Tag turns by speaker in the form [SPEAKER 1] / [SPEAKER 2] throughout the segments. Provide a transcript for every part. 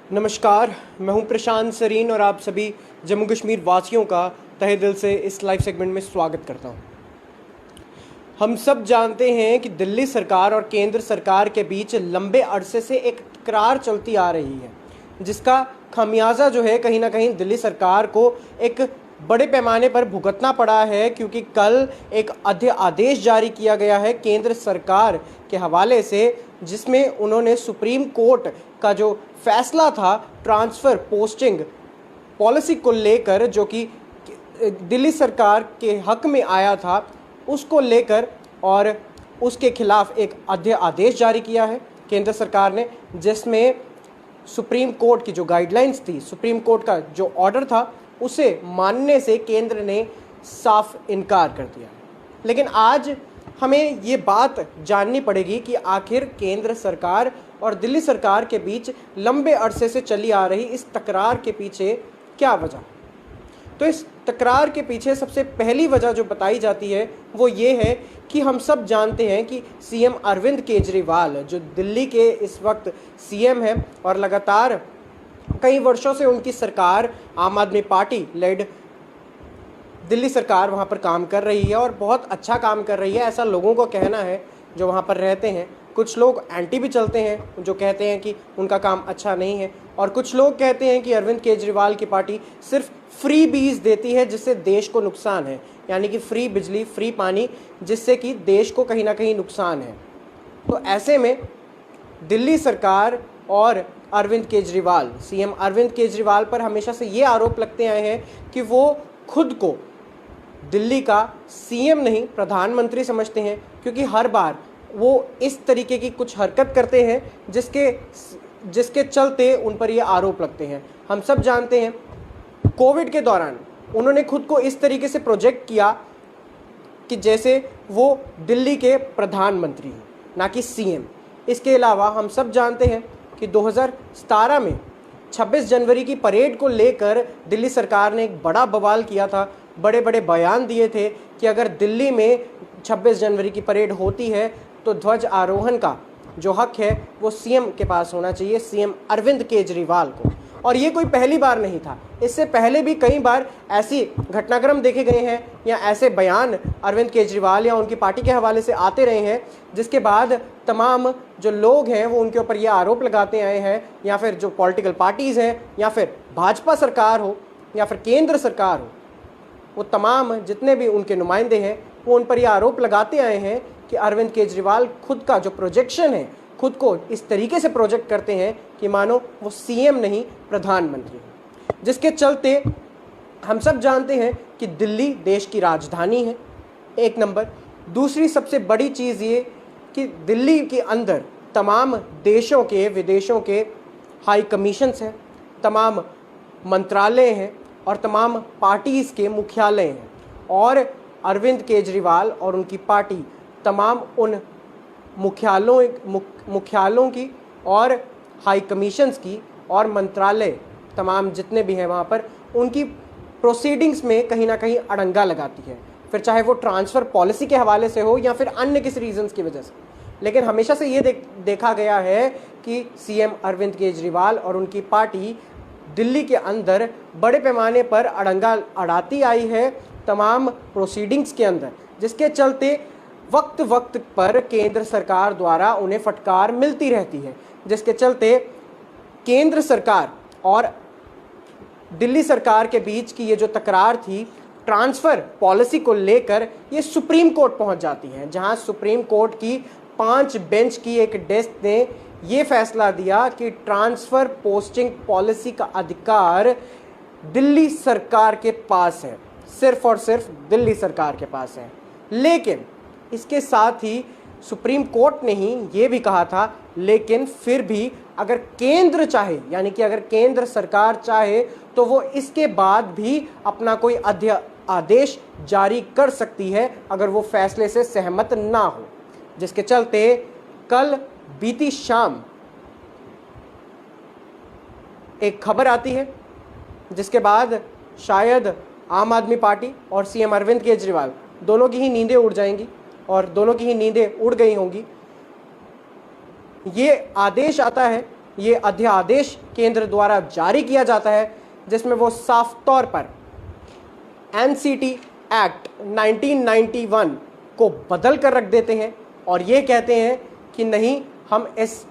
[SPEAKER 1] नमस्कार, मैं हूं प्रशांत सरीन और आप सभी जम्मू कश्मीर वासियों का तहे दिल से इस लाइव सेगमेंट में स्वागत करता हूं। हम सब जानते हैं कि दिल्ली सरकार और केंद्र सरकार के बीच लंबे अरसे से एक तकरार चलती आ रही है, जिसका खामियाजा जो है कहीं ना कहीं दिल्ली सरकार को एक बड़े पैमाने पर भुगतना पड़ा है, क्योंकि कल एक अध्यादेश जारी किया गया है केंद्र सरकार के हवाले से, जिसमें उन्होंने सुप्रीम कोर्ट का जो फैसला था ट्रांसफ़र पोस्टिंग पॉलिसी को लेकर, जो कि दिल्ली सरकार के हक में आया था, उसको लेकर और उसके खिलाफ एक अध्यादेश जारी किया है केंद्र सरकार ने, जिसमें सुप्रीम कोर्ट की जो गाइडलाइंस थी, सुप्रीम कोर्ट का जो ऑर्डर था, उसे मानने से केंद्र ने साफ इनकार कर दिया। लेकिन आज हमें ये बात जाननी पड़ेगी कि आखिर केंद्र सरकार और दिल्ली सरकार के बीच लंबे अरसे से चली आ रही इस तकरार के पीछे क्या वजह। तो इस तकरार के पीछे सबसे पहली वजह जो बताई जाती है वो ये है कि हम सब जानते हैं कि सीएम अरविंद केजरीवाल, जो दिल्ली के इस वक्त सीएम हैं और लगातार कई वर्षों से उनकी सरकार आम आदमी पार्टी लेड दिल्ली सरकार वहाँ पर काम कर रही है और बहुत अच्छा काम कर रही है, ऐसा लोगों को कहना है जो वहाँ पर रहते हैं। कुछ लोग एंटी भी चलते हैं जो कहते हैं कि उनका काम अच्छा नहीं है, और कुछ लोग कहते हैं कि अरविंद केजरीवाल की पार्टी सिर्फ फ्री बीज देती है जिससे देश को नुकसान है, यानी कि फ्री बिजली, फ्री पानी, जिससे कि देश को कहीं ना कहीं नुकसान है। तो ऐसे में दिल्ली सरकार और अरविंद केजरीवाल, सीएम अरविंद केजरीवाल पर हमेशा से ये आरोप लगते आए हैं कि वो खुद को दिल्ली का सीएम नहीं प्रधानमंत्री समझते हैं, क्योंकि हर बार वो इस तरीके की कुछ हरकत करते हैं जिसके चलते उन पर ये आरोप लगते हैं। हम सब जानते हैं कोविड के दौरान उन्होंने खुद को इस तरीके से प्रोजेक्ट किया कि जैसे वो दिल्ली के प्रधानमंत्री हैं, ना कि सीएम। इसके अलावा हम सब जानते हैं कि 2017 में 26 जनवरी की परेड को लेकर दिल्ली सरकार ने एक बड़ा बवाल किया था, बड़े बड़े बयान दिए थे कि अगर दिल्ली में 26 जनवरी की परेड होती है तो ध्वज आरोहण का जो हक है वो सीएम के पास होना चाहिए, सीएम अरविंद केजरीवाल को। और ये कोई पहली बार नहीं था, इससे पहले भी कई बार ऐसी घटनाक्रम देखे गए हैं या ऐसे बयान अरविंद केजरीवाल या उनकी पार्टी के हवाले से आते रहे हैं, जिसके बाद तमाम जो लोग हैं वो उनके ऊपर ये आरोप लगाते आए हैं, या फिर जो पॉलिटिकल पार्टीज़ हैं, या फिर भाजपा सरकार हो या फिर केंद्र सरकार हो, वो तमाम जितने भी उनके नुमाइंदे हैं वो उन पर ये आरोप लगाते आए हैं कि अरविंद केजरीवाल खुद का जो प्रोजेक्शन है, खुद को इस तरीके से प्रोजेक्ट करते हैं कि मानो वो सीएम नहीं प्रधानमंत्री हैं, जिसके चलते हम सब जानते हैं कि दिल्ली देश की राजधानी है, एक नंबर। दूसरी सबसे बड़ी चीज़ ये कि दिल्ली के अंदर तमाम देशों के, विदेशों के हाई कमीशंस हैं, तमाम मंत्रालय हैं और तमाम पार्टीज़ के मुख्यालय हैं, और अरविंद केजरीवाल और उनकी पार्टी तमाम उन मुख्यालयों की और हाई कमीशंस की और मंत्रालय तमाम जितने भी हैं वहाँ पर उनकी प्रोसीडिंग्स में कहीं ना कहीं अड़ंगा लगाती है, फिर चाहे वो ट्रांसफ़र पॉलिसी के हवाले से हो या फिर अन्य किसी रीजंस की वजह से। लेकिन हमेशा से ये देखा गया है कि सीएम अरविंद केजरीवाल और उनकी पार्टी दिल्ली के अंदर बड़े पैमाने पर अड़ंगा अड़ाती आई है तमाम प्रोसीडिंग्स के अंदर, जिसके चलते वक्त वक्त पर केंद्र सरकार द्वारा उन्हें फटकार मिलती रहती है, जिसके चलते केंद्र सरकार और दिल्ली सरकार के बीच की ये जो तकरार थी ट्रांसफ़र पॉलिसी को लेकर, ये सुप्रीम कोर्ट पहुंच जाती है, जहां सुप्रीम कोर्ट की 5 बेंच की एक डेस्क ने ये फैसला दिया कि ट्रांसफ़र पोस्टिंग पॉलिसी का अधिकार दिल्ली सरकार के पास है, सिर्फ और सिर्फ दिल्ली सरकार के पास है। लेकिन इसके साथ ही सुप्रीम कोर्ट ने ही ये भी कहा था, लेकिन फिर भी अगर केंद्र चाहे, यानी कि अगर केंद्र सरकार चाहे तो वो इसके बाद भी अपना कोई आदेश जारी कर सकती है अगर वो फैसले से सहमत ना हो। जिसके चलते कल बीती शाम एक खबर आती है, जिसके बाद शायद आम आदमी पार्टी और सीएम अरविंद केजरीवाल दोनों की ही नींदें उड़ जाएंगी और दोनों की ही नींदें उड़ गई होंगी। ये आदेश आता है ये अध्यादेश केंद्र द्वारा जारी किया जाता है, जिसमें वो साफ तौर पर एनसीटी एक्ट 1991 को बदल कर रख देते हैं और ये कहते हैं कि नहीं, हम इस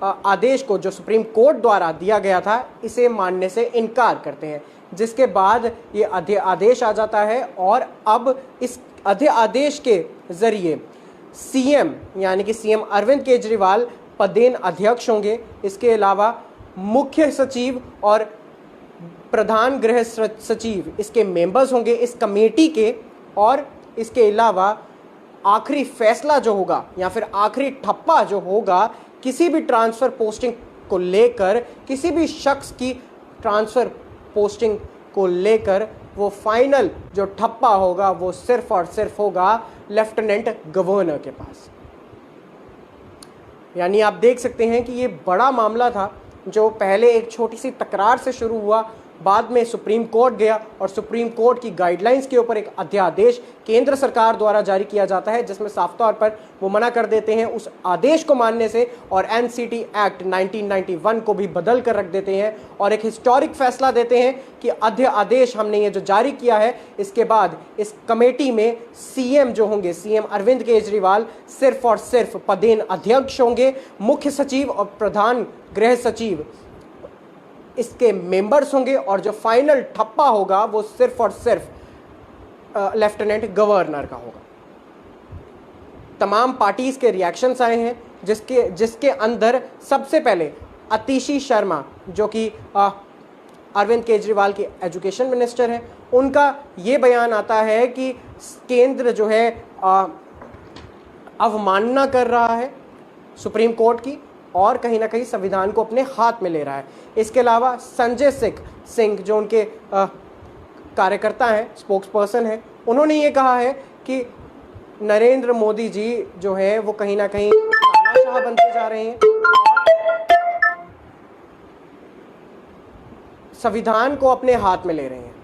[SPEAKER 1] आदेश को जो सुप्रीम कोर्ट द्वारा दिया गया था इसे मानने से इनकार करते हैं। जिसके बाद ये अध्यादेश आ जाता है और अब इस अध्यादेश के जरिए सीएम यानी कि सीएम अरविंद केजरीवाल पदेन अध्यक्ष होंगे। इसके अलावा मुख्य सचिव और प्रधान गृह सचिव इसके मेंबर्स होंगे इस कमेटी के। और इसके अलावा आखिरी फैसला जो होगा या फिर आखिरी ठप्पा जो होगा किसी भी ट्रांसफ़र पोस्टिंग को लेकर, किसी भी शख्स की ट्रांसफ़र पोस्टिंग को लेकर, वो फाइनल जो ठप्पा होगा वो सिर्फ और सिर्फ होगा लेफ्टिनेंट गवर्नर के पास। यानी आप देख सकते हैं कि ये बड़ा मामला था जो पहले एक छोटी सी तकरार से शुरू हुआ, बाद में सुप्रीम कोर्ट गया और सुप्रीम कोर्ट की गाइडलाइंस के ऊपर एक अध्यादेश केंद्र सरकार द्वारा जारी किया जाता है, जिसमें साफ तौर पर वो मना कर देते हैं उस आदेश को मानने से और एनसीटी एक्ट 1991 को भी बदल कर रख देते हैं और एक हिस्टोरिक फैसला देते हैं कि अध्यादेश हमने ये जो जारी किया है, इसके बाद इस कमेटी में सीएम जो होंगे, सीएम अरविंद केजरीवाल सिर्फ और सिर्फ पदेन अध्यक्ष होंगे। मुख्य सचिव और प्रधान गृह सचिव इसके मेंबर्स होंगे और जो फाइनल ठप्पा होगा वो सिर्फ और सिर्फ लेफ्टिनेंट गवर्नर का होगा। तमाम पार्टीज के रिएक्शंस आए हैं, जिसके अंदर सबसे पहले अतिशी शर्मा जो कि अरविंद केजरीवाल के एजुकेशन मिनिस्टर हैं, उनका ये बयान आता है कि केंद्र जो है अवमानना कर रहा है सुप्रीम कोर्ट की और कहीं ना कहीं संविधान को अपने हाथ में ले रहा है। इसके अलावा संजय सिंह जो उनके कार्यकर्ता हैं, स्पोक्स पर्सन हैं, उन्होंने ये कहा है कि नरेंद्र मोदी जी जो है वो कहीं ना कहीं तानाशाह बनते जा रहे हैं, संविधान को अपने हाथ में ले रहे हैं।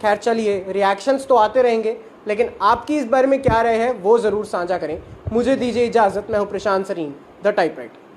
[SPEAKER 1] खैर चलिए, रिएक्शंस तो आते रहेंगे, लेकिन आपकी इस बारे में क्या राय है वो ज़रूर साझा करें। मुझे दीजिए इजाज़त, मैं हूँ प्रशांत सरीन, द टाइपराइटर।